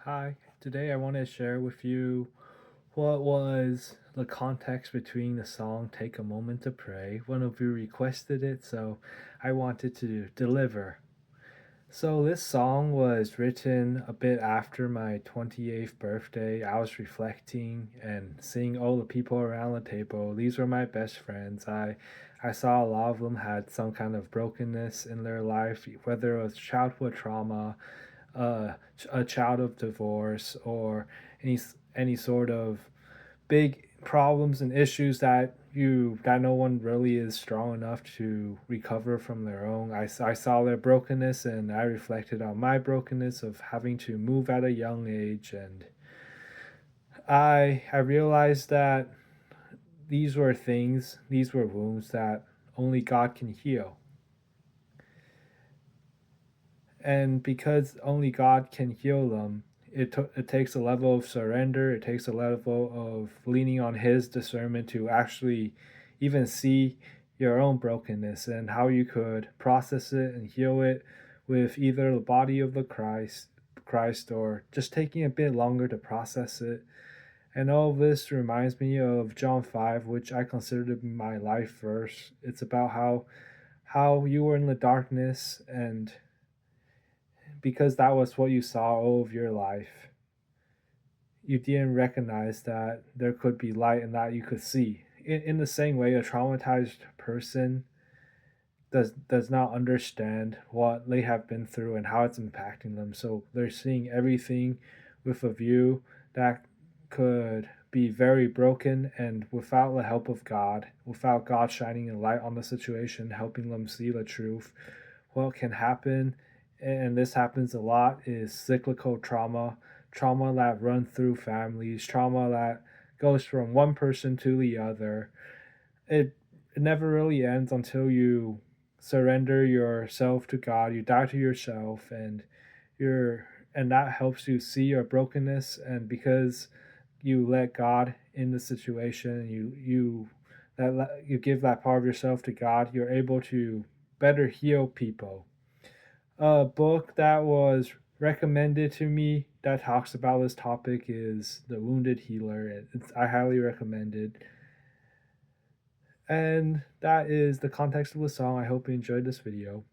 Hi, today I want to share with you what was the context between the song Take a Moment to Pray. One of you requested it, so I wanted to deliver. So, this song was written a bit after my 28th birthday. I was reflecting and seeing all the people around the table. These were my best friends. I saw a lot of them had some kind of brokenness in their life, whether it was childhood trauma, a child of divorce, or any sort of big problems and issues that no one really is strong enough to recover from their own. I saw their brokenness and I reflected on my brokenness of having to move at a young age, and I realized that these were wounds that only God can heal. And because only God can heal them, it takes a level of surrender. It takes a level of leaning on His discernment to actually even see your own brokenness and how you could process it and heal it with either the body of the Christ, or just taking a bit longer to process it. And all of this reminds me of John 5, which I consider to be my life verse. It's about how you were in the darkness, and because that was what you saw all of your life, you didn't recognize that there could be light and that you could see. In the same way, a traumatized person does not understand what they have been through and how it's impacting them. So they're seeing everything with a view that could be very broken, and without the help of God, without God shining a light on the situation, helping them see the truth, what can happen, and this happens a lot, is cyclical trauma that runs through families, trauma that goes from one person to the other. It never really ends until you surrender yourself to God. You die to yourself, you're and that helps you see your brokenness. And because you let God in the situation, you give that part of yourself to God, you're able to better heal people. A book that was recommended to me that talks about this topic is The Wounded Healer. I highly recommend it. And that is the context of the song. I hope you enjoyed this video.